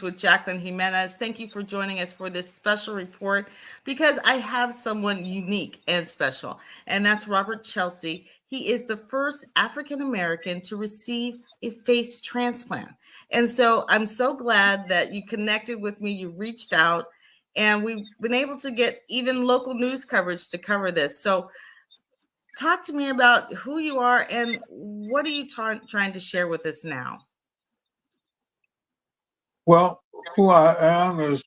with Jacqueline Jimenez. Thank you for joining us for this special report because I have someone unique and special, and that's Robert Chelsea. He is the first African American to receive a face transplant. And so I'm so glad that you connected with me, you reached out, and we've been able to get even local news coverage to cover this. So talk to me about who you are and what are you trying to share with us now? Well, who I am is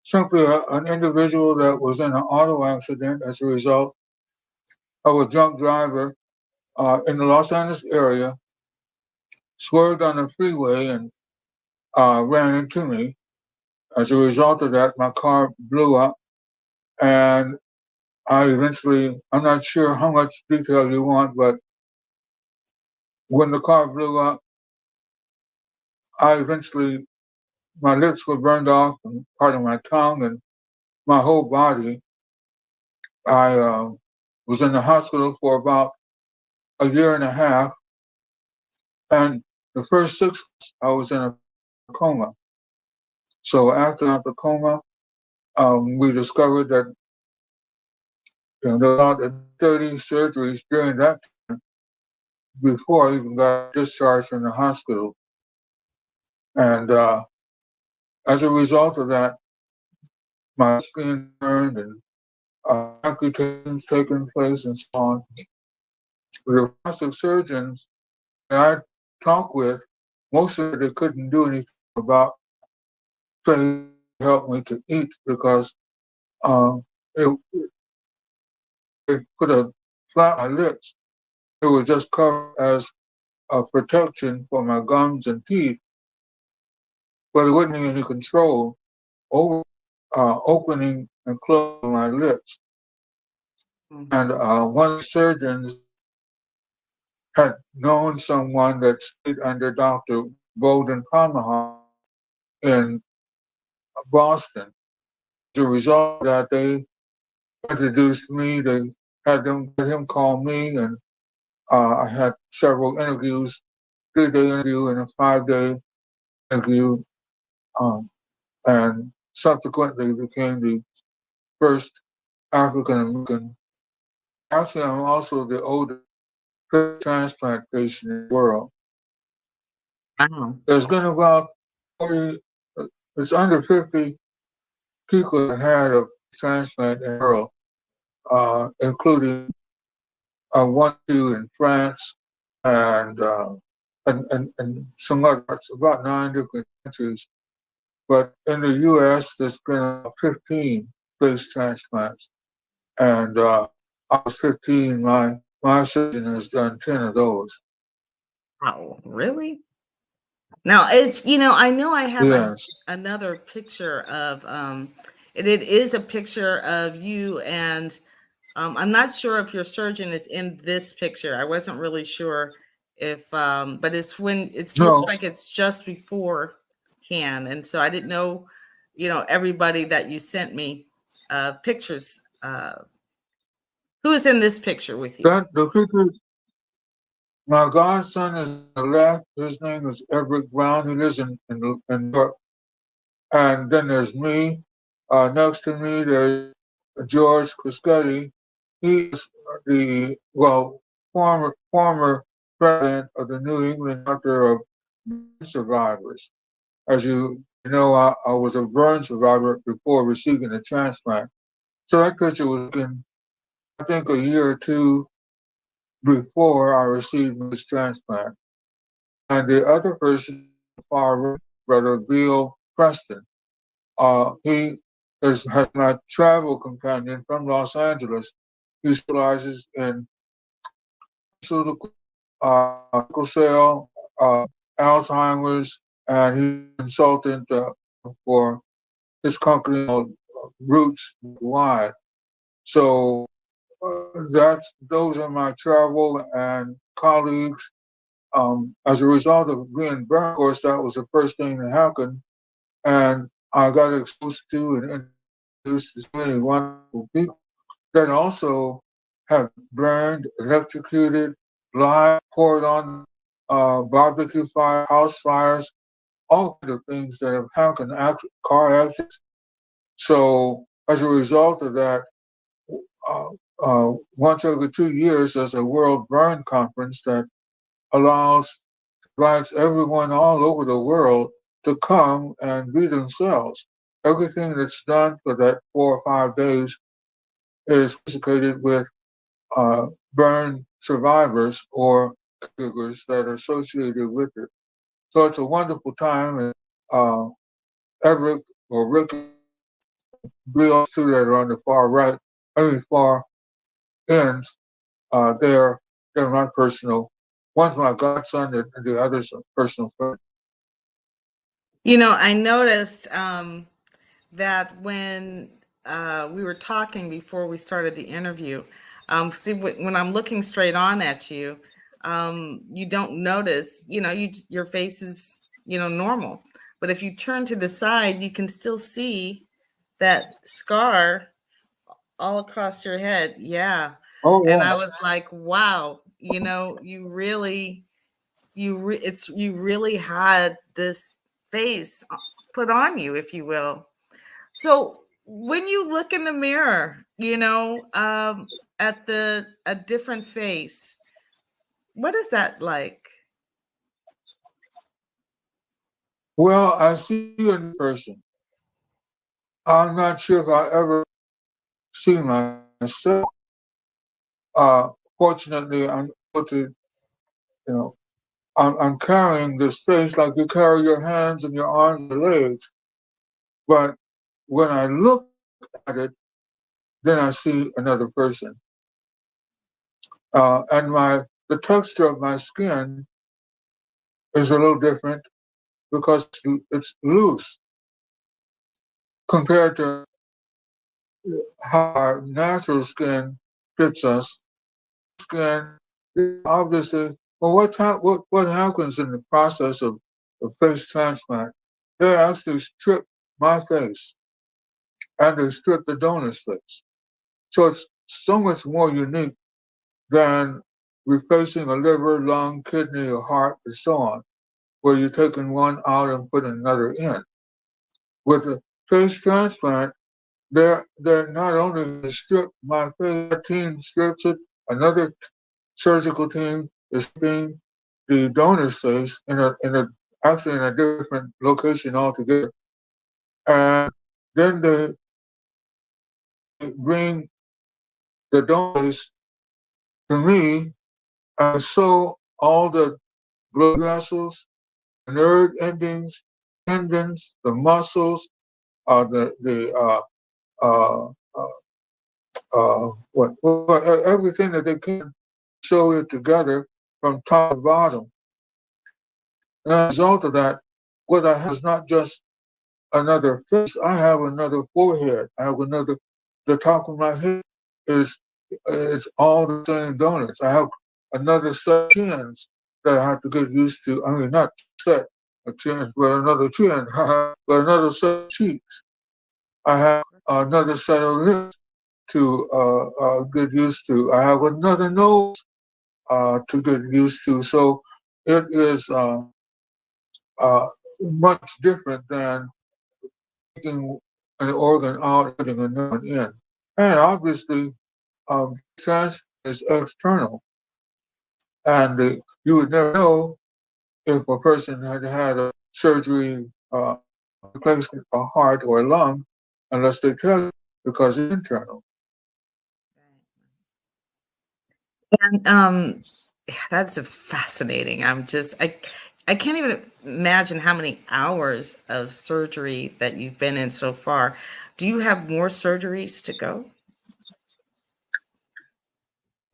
simply an individual that was in an auto accident as a result of a drunk driver in the Los Angeles area, swerved on the freeway and ran into me. As a result of that, my car blew up, and I'm not sure how much detail you want, but when the car blew up, I eventually, my lips were burned off and part of my tongue and my whole body. I was in the hospital for about a year and a half, and the first 6 months I was in a coma. So after the coma, we discovered that there were about 30 surgeries during that time before I even got discharged from the hospital. And as a result of that, my skin burned and amputations taking place and so on. The plastic surgeons that I talked with, most of they couldn't do anything about trying to help me to eat because um, it, it put a flat on my lips. It was just covered as a protection for my gums and teeth, but it wouldn't have any control over opening and closing my lips. And one of the surgeons had known someone that stayed under Dr. Bolden Tomahawk in Boston. As a result of that, they introduced me. They had him call me, and I had several interviews, 3-day interview and a 5-day interview, um, and subsequently became the first African American. Actually, I'm also the oldest transplant patient in the world. Wow. There's been about 40, it's under 50 people that had a transplant in the world, including one, two in France, and, and some other parts, about 9 different countries. But in the U.S., there's been 15 face transplants, and I was 15. My surgeon has done 10 of those. Wow, really? Now it's I know I have Yes. another picture of it is a picture of you and I'm not sure if your surgeon is in this picture. I wasn't really sure if but it's when it looks No, like it's just beforehand, and so I didn't know, everybody that you sent me pictures. Who is in this picture with you? the picture, my godson is on the left. His name is Everett Brown. He lives in New York. And then there's me. Next to me, there's George Criscetti. He is the former president of the New England Chapter of Burn Survivors. As you know, I was a burn survivor before receiving a transplant. So that picture was taken, I think, a year or two before I received this transplant. And the other person, far right, brother Bill Preston. He has my travel companion from Los Angeles. He specializes in pharmaceutical, sickle cell, Alzheimer's, and he's a consultant for his company called Roots Wide. So those are my travel and colleagues. As a result of being burned, of course, that was the first thing that happened, and I got exposed to and introduced to so many wonderful people that also have burned, electrocuted, live poured on barbecue fire, house fires, all kinds of things that have happened, car accidents. So as a result of that, uh, once every 2 years, there's a World Burn Conference that allows invites everyone all over the world to come and be themselves. Everything that's done for that 4 or 5 days is consecrated with burn survivors or caregivers that are associated with it. So it's a wonderful time. And uh, Everett or Rick, Brios too, that are on the far right, I mean far ends, they're my personal. One's my godson, and the other's a personal friend. I noticed that when we were talking before we started the interview, see, when I'm looking straight on at you, you don't notice, your face is, normal. But if you turn to the side, you can still see that scar all across your head. Yeah. Oh And yeah. I was like, wow, you really had this face put on you, if you will. So when you look in the mirror, at a different face, what is that like? Well, I see you in person. I'm not sure if I ever see myself. Fortunately, I'm able to, you know, I'm carrying this face like you carry your hands and your arms and legs. But when I look at it, then I see another person. And the texture of my skin is a little different because it's loose compared to how our natural skin fits us. Skin, obviously, well, what happens in the process of face transplant? They actually strip my face and they strip the donor's face. So it's so much more unique than replacing a liver, lung, kidney, or heart, and so on, where you're taking one out and putting another in. With a face transplant, they're not only strip my face, a team strips it, another surgical team is stripping the donor's face in a actually in a different location altogether. And then they bring the donors to me and sew all the blood vessels, nerve endings, tendons, the muscles, the uh, everything that they can, sew it together from top to bottom. And as a result of that, what I have is not just another face. I have another forehead. I have another. The top of my head is is all the same donuts. I have another set of chins that I have to get used to. I mean, not set of chins, but another chin. But another set of cheeks. I have another set of lips to get used to. I have another nose to get used to. So it is uh, much different than taking an organ out and putting another one in. And obviously, transplant is external, and you would never know if a person had had a surgery, replacement a heart or a lung, unless they tell you because it's internal. And that's a fascinating. I can't even imagine how many hours of surgery that you've been in so far. Do you have more surgeries to go?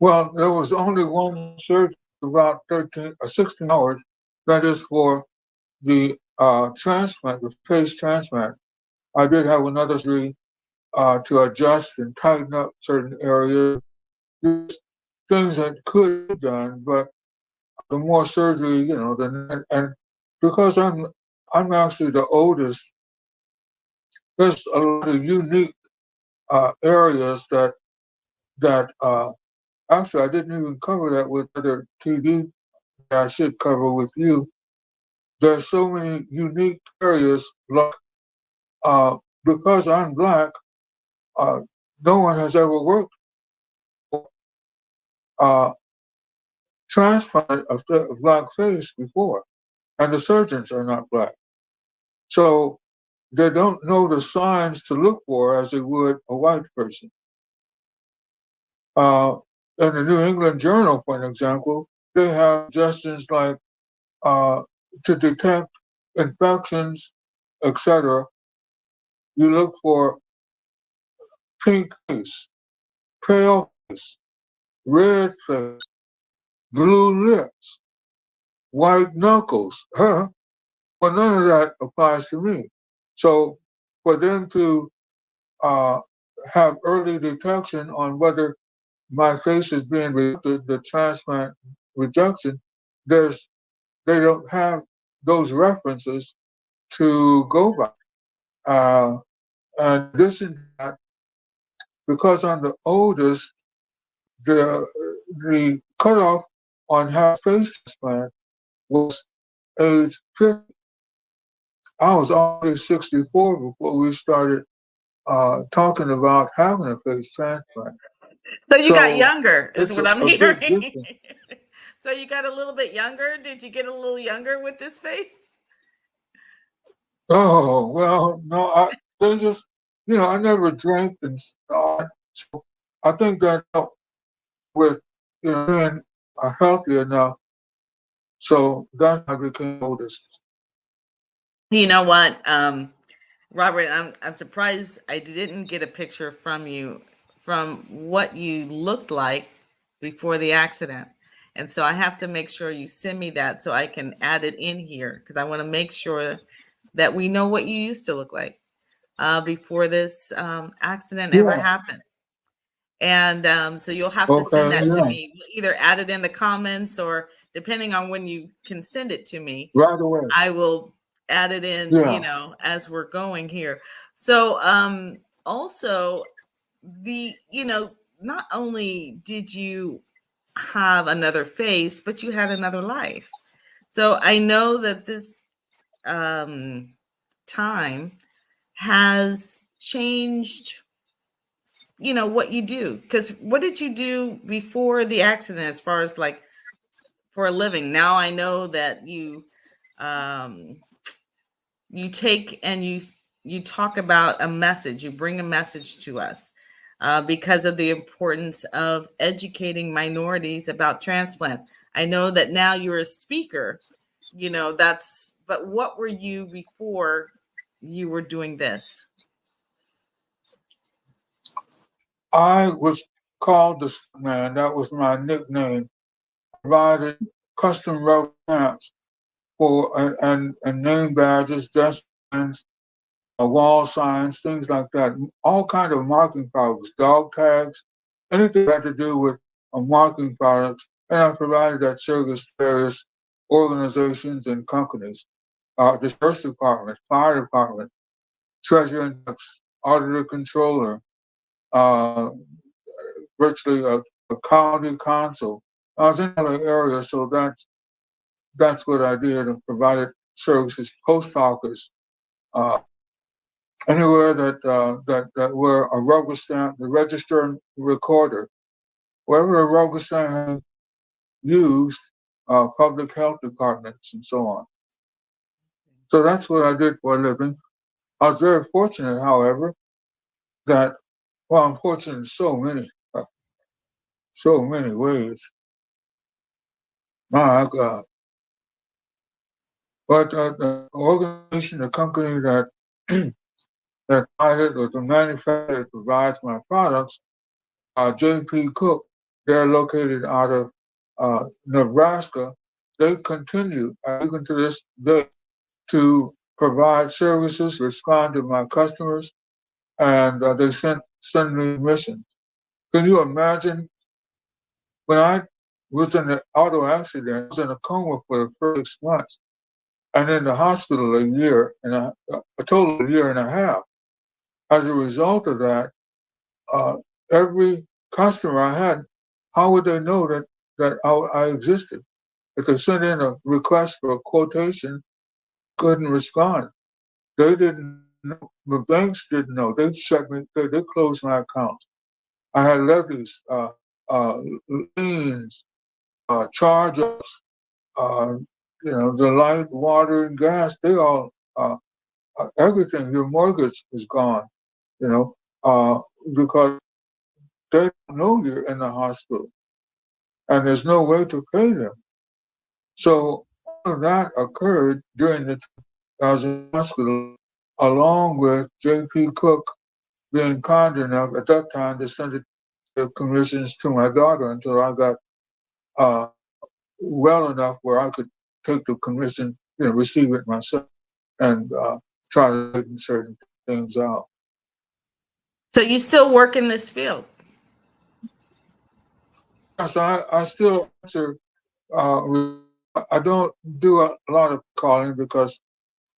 Well, there was only one surgery, about 13 or 16 hours. That is for the transplant, the face transplant. I did have another surgery to adjust and tighten up certain areas. There's things that could be done, but the more surgery, and because I'm actually the oldest, there's a lot of unique areas that actually I didn't even cover that with other TV that I should cover with you. there's so many unique areas. Like because I'm black, uh, no one has ever worked uh, transplanted a black face before, and the surgeons are not black, so they don't know the signs to look for as they would a white person. Uh, in the New England Journal, for an example, they have suggestions like uh, to detect infections, etc. You look for pink face, pale face, red face, blue lips, white knuckles. Huh? Well, none of that applies to me. So for them to uh, have early detection on whether my face is being rejected, the transplant rejection, there's they don't have those references to go by. Uh, in addition to that, because I'm the oldest, the the cutoff on having face transplant was age 50. I was already 64 before we started talking about having a face transplant. So you got So younger, is it's what I'm a big hearing. difference. So you got a little bit younger. Did you get a little younger with this face? Oh, well, no, they just, I never drank and all that. So I think that helped with, being healthy enough. So that's how I became oldest. You know what, Robert, I'm surprised I didn't get a picture from you from what you looked like before the accident. And so I have to make sure you send me that so I can add it in here because I want to make sure that we know what you used to look like before this accident ever Yeah. happened. And so you'll have to send Okay. that to Yeah. me. Either add it in the comments or depending on when you can send it to me, Right away. I will add it in, Yeah. as we're going here. So also not only did you have another face, but you had another life. So I know that this um time has changed, what you do. Because what did you do before the accident as far as like for a living? Now I know that um you take and you talk about a message, you bring a message to us because of the importance of educating minorities about transplant. I know that now you're a speaker, that's, but what were you before you were doing this? I was called the Man. That was my nickname. Provided custom rubber stamps for and name badges, desk signs, wall signs, things like that. All kind of marking products, dog tags, anything that had to do with marking products. And I provided that service to various organizations and companies. The Sheriff's Department, Fire Department, Treasury and Tax, Auditor Controller, uh, virtually a county council. I was in other areas, so that's what I did and provided services, post office, uh, anywhere that where a rubber stamp, the register and recorder, wherever a rubber stamp had used, public health departments and so on. So that's what I did for a living. I was very fortunate, however, that well, I'm fortunate in so many ways. My God. But the organization, the company that that provided or the manufacturer that provides my products, JP Cook, they're located out of Nebraska. They continue, even to this day, to provide services, respond to my customers, and they send me missions. Can you imagine when I was in an auto accident? I was in a coma for the first 6 months, and in the hospital a total of a year and a half. As a result of that, uh, every customer I had, how would they know that I existed? If they sent in a request for a quotation, couldn't respond. They didn't know. The banks didn't know. They shut me. They closed my account. I had levies, liens, charge-offs, uh, the light, water, and gas. They all, everything. Your mortgage is gone. You know, because they don't know you're in the hospital, and there's no way to pay them. So all of that occurred during the time I was in the hospital, along with J.P. Cook being kind enough at that time to send the commissions to my daughter until I got uh, well enough where I could take the commission, receive it myself and try to straighten certain things out. So you still work in this field? Yes, I still answer. I don't do a lot of calling because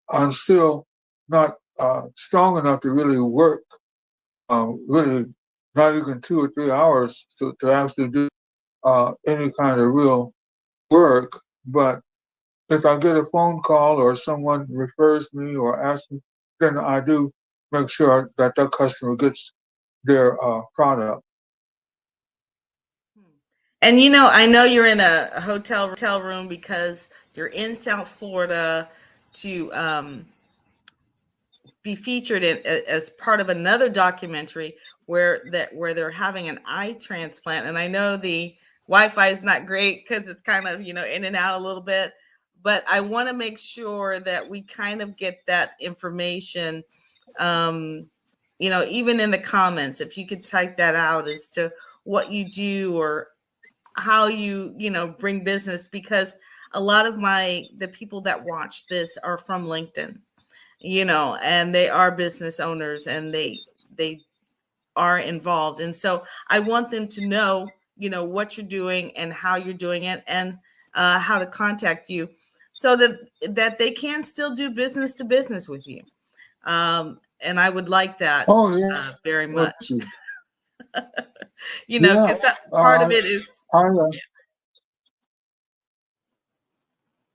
I'm still not strong enough to really work, really not even 2 or 3 hours to actually do any kind of real work. But if I get a phone call or someone refers me or asks me, then I do make sure that that customer gets their product. And I know you're in a hotel room because you're in South Florida to be featured in as part of another documentary where they're having an eye transplant. And I know the Wi-Fi is not great because it's kind of in and out a little bit, but I want to make sure that we kind of get that information. Even in the comments, if you could type that out as to what you do or how you bring business, because a lot of the people that watch this are from LinkedIn, and they are business owners and they are involved. And so I want them to know, what you're doing and how you're doing it, and how to contact you so that they can still do business to business with you. And I would like that Oh yeah, very let's much, see. Yeah, because part of it is, I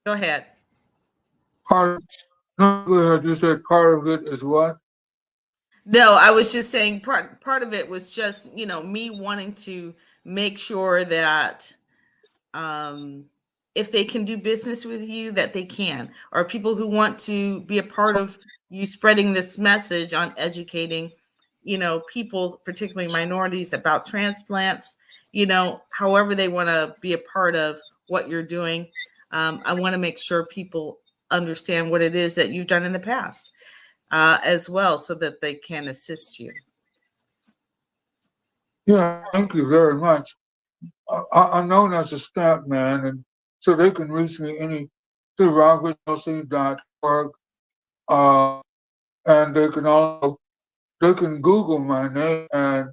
go ahead. part. No, go ahead. You said part of it is what? No, I was just saying part of it was just, me wanting to make sure that um, if they can do business with you, that they can, or people who want to be a part of you spreading this message on educating, people, particularly minorities, about transplants, however they want to be a part of what you're doing. I want to make sure people understand what it is that you've done in the past as well, so that they can assist you. Yeah, thank you very much. I'm known as a stamp man, and so they can reach me through robertchelsea.org, uh, and they can Google my name, and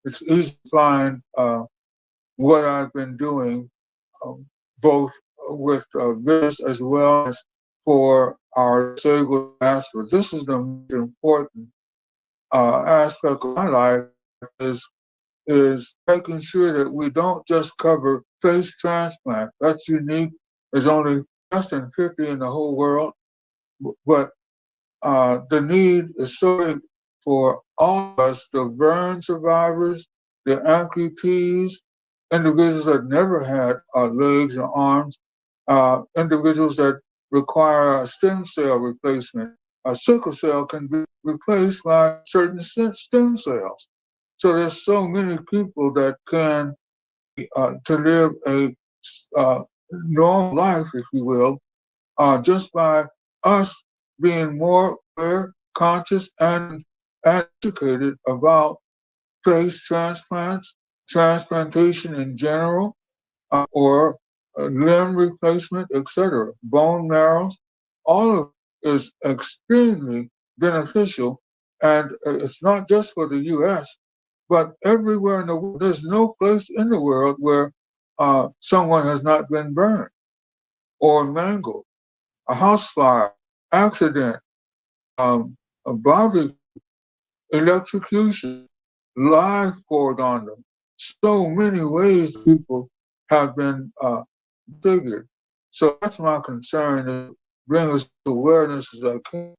it's easy to find what I've been doing, um, both with this as well as for our disabled diaspora. This is the most important aspect of my life is making sure that we don't just cover face transplant. That's unique. There's only less than 50 in the whole world, but the need is so big for all of us, the burn survivors, the amputees, individuals that never had legs or arms, individuals that require a stem cell replacement. A sickle cell can be replaced by certain stem cells. So there's so many people that can to live a uh, normal life, if you will, just by us being more aware, conscious, and educated about face transplants, transplantation in general, or limb replacement, etc., bone marrow. All of it is extremely beneficial, and it's not just for the U.S., but everywhere in the world. There's no place in the world where someone has not been burned or mangled. A house fire, accident, a barbecue, electrocution, live poured on them. So many ways people have been figured. So that's my concern. bring as awareness as I can.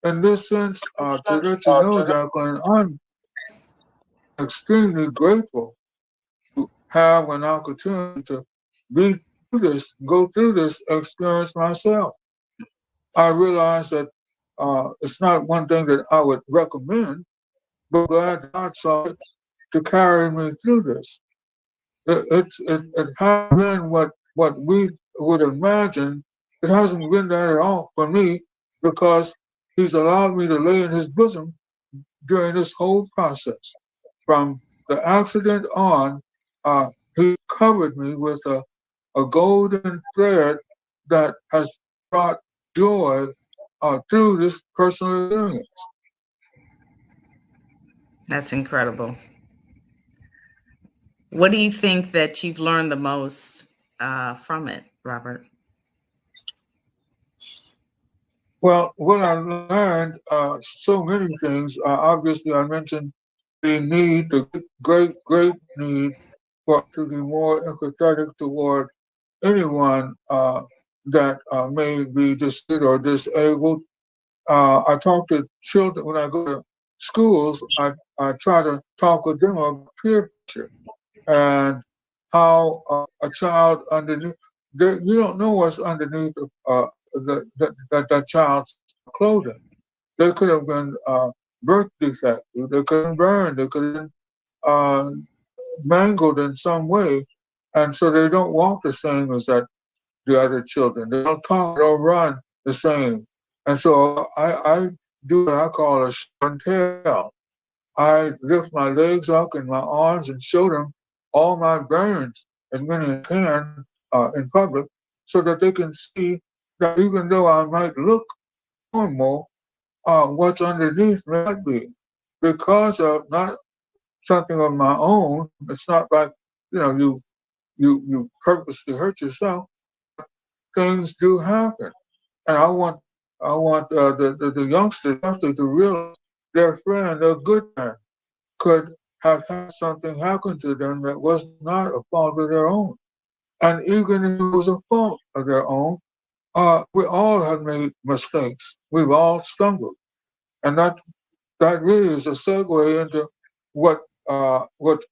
In this sense, to let you know, Jacqueline, I'm extremely grateful to have an opportunity to be through this, go through this experience myself. I realize that it's not one thing that I would recommend, but glad God saw it to carry me through this. It hasn't been what we would imagine. It hasn't been that at all for me because He's allowed me to lay in His bosom during this whole process. From the accident on, He covered me with a golden thread that has brought joy through this personal experience. That's incredible. What do you think that you've learned the most from it, Robert? Well, what I learned, so many things. Obviously, I mentioned the need, the great need for us to be more empathetic toward anyone that may be disabled or disabled. I talk to children when I go to schools. I try to talk with them about peer pressure and how a child underneath, you don't know what's underneath that child's clothing. They could have been birth defective, they could have been burned, they could have been uh, mangled in some way, and so they don't walk the same as the other children. They don't talk, they don't run the same. And so I do what I call a show and tell. I lift my legs up and my arms and show them all my burns, as many as I can, in public, so that they can see that even though I might look normal, what's underneath may not be because of not something of my own. It's not like you purposely hurt yourself. Things do happen, and I want the youngsters especially to realize their friend, their good friend, could have had something happen to them that was not a fault of their own. And even if it was a fault of their own, we all have made mistakes. We've all stumbled, and that really is a segue into what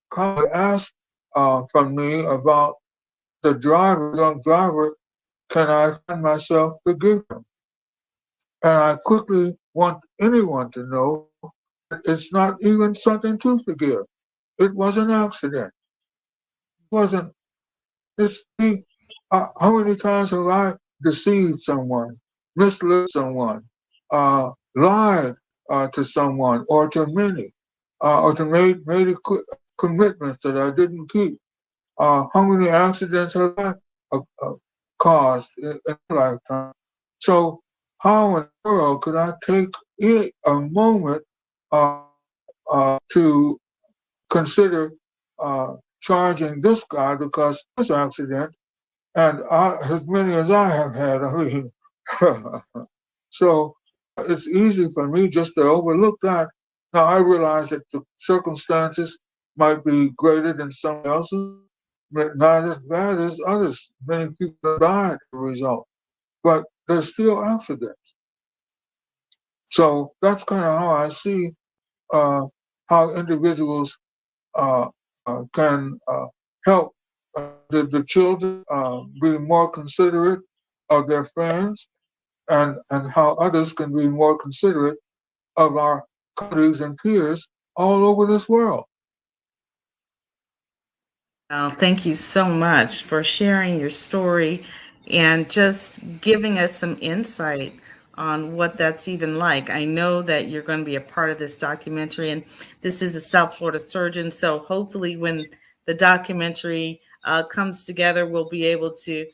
Connie asked from me about the driver, young driver. Can I find myself forgive him? And I quickly want anyone to know that it's not even something to forgive. It was an accident. It wasn't. It's me. How many times have I deceived someone, misled someone, lied to someone or to many, or to made commitments that I didn't keep? How many accidents have I caused in my lifetime? So how in the world could I take a moment uh, to consider charging this guy because of his accident and as many as I have had? I mean, so it's easy for me just to overlook that. Now I realize that the circumstances might be greater than someone else's, but not as bad as others. Many people have died as a result, but there's still accidents. So that's kind of how I see uh, how individuals uh, can help the children be more considerate of their friends, and how others can be more considerate of our colleagues and peers all over this world. Thank you so much for sharing your story and just giving us some insight on what that's even like. I know that you're going to be a part of this documentary, and this is a South Florida surgeon. So hopefully, when the documentary comes together, we'll be able to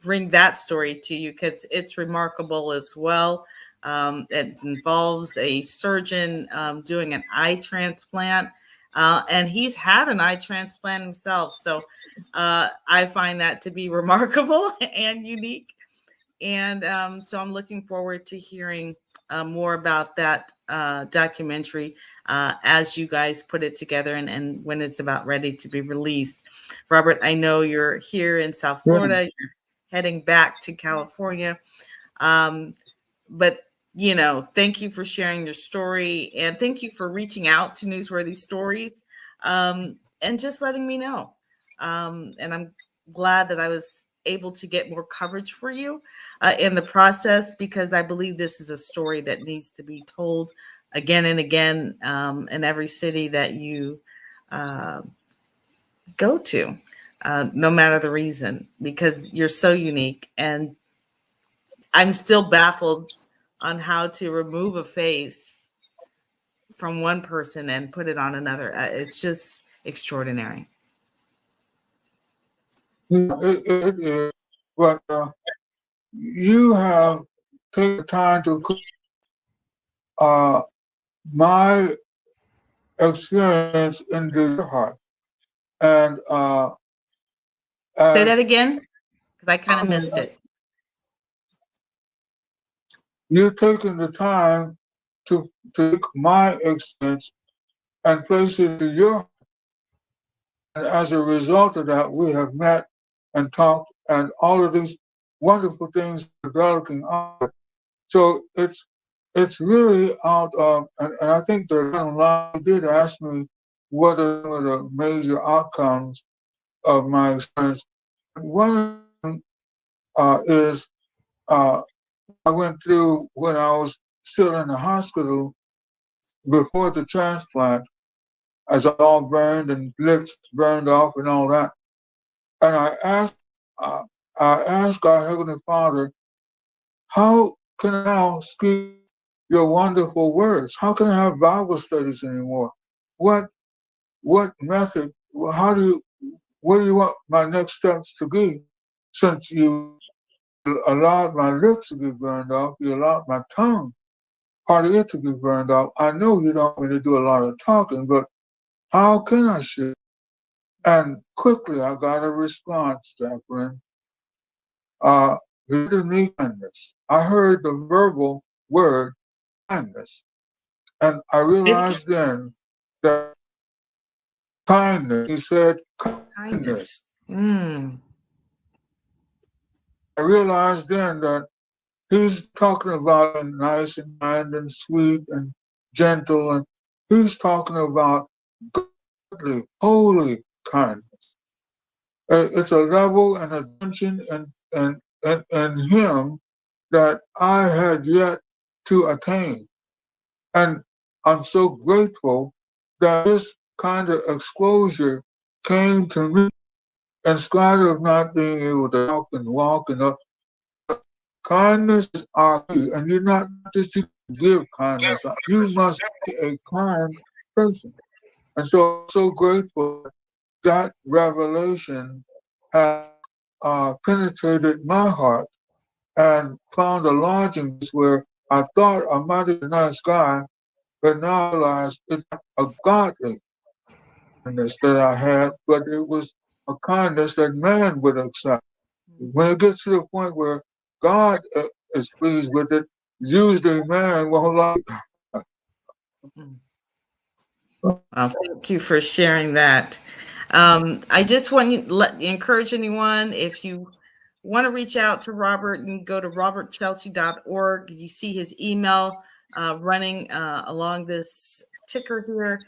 bring that story to you because it's remarkable as well. It involves a surgeon doing an eye transplant, and he's had an eye transplant himself. So I find that to be remarkable and unique. And so I'm looking forward to hearing more about that documentary as you guys put it together and when it's about ready to be released. Robert, I know you're here in South Yeah. Florida. You're heading back to California. Um, but thank you for sharing your story, and thank you for reaching out to Newsworthy Stories, and just letting me know. And I'm glad that I was able to get more coverage for you in the process, because I believe this is a story that needs to be told again and again, in every city that you uh, go to, no matter the reason, because you're so unique. And I'm still baffled on how to remove a face from one person and put it on another. It's just extraordinary. Yeah, it is. But you have taken time to uh, my experience into your heart. And Say as that again, because I kind of missed it. you've taken the time to take my experience and place it to your heart. And as a result of that, we have met and talked, and all of these wonderful things are developing out of it. So it's really out of, and I think the bottom line, you did ask me what are some of the major outcomes of my experience. One of them is I went through when I was still in the hospital before the transplant, as I all burned and lips burned off and all that. And uh, I asked our Heavenly Father, how can I now speak your wonderful words? How can I have Bible studies anymore? What what method? How do you? What do you want my next steps to be? Since you allowed my lips to be burned off, you allowed my tongue, part of it, to be burned off. I know you don't want me to do a lot of talking, but how can I share? And quickly I got a response, Jacqueline. Uh, kindness. I heard the verbal word kindness. And I Say it again. realized then that kindness, he said kindness. Kindness. Mm. I realized then that he's talking about being nice and kind and sweet and gentle, and he's talking about godly, holy kindness. It's a level and a dimension in him that I had yet to attain. And I'm so grateful that this kind of exposure came to me in spite of not being able to talk and walk and up. Kindness is our key, and you're not that you give kindness. You must be a kind person. And so I'm so grateful that revelation has penetrated my heart and found a lodging place where I thought I might have been a nice guy, but now I realize it's a godly kindness that I had, but it was a kindness that man would accept. When it gets to the point where God is pleased with it, usually man won't like Mm. Well, thank you for sharing that. I just want you encourage anyone, if you want to reach out to Robert, and go to robertchelsea.org. You see his email running along this ticker here.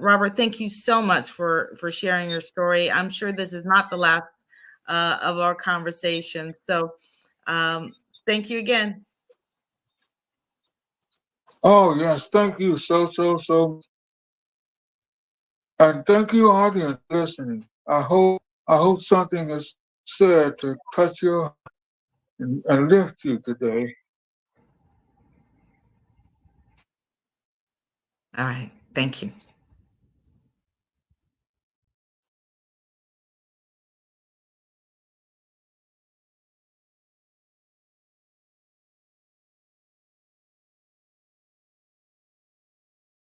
Robert, thank you so much for sharing your story. I'm sure this is not the last of our conversation. So um, thank you again. Oh yes, thank you so, and thank you audience listening. I hope something is said to touch your heart and lift you today. All right. Thank you.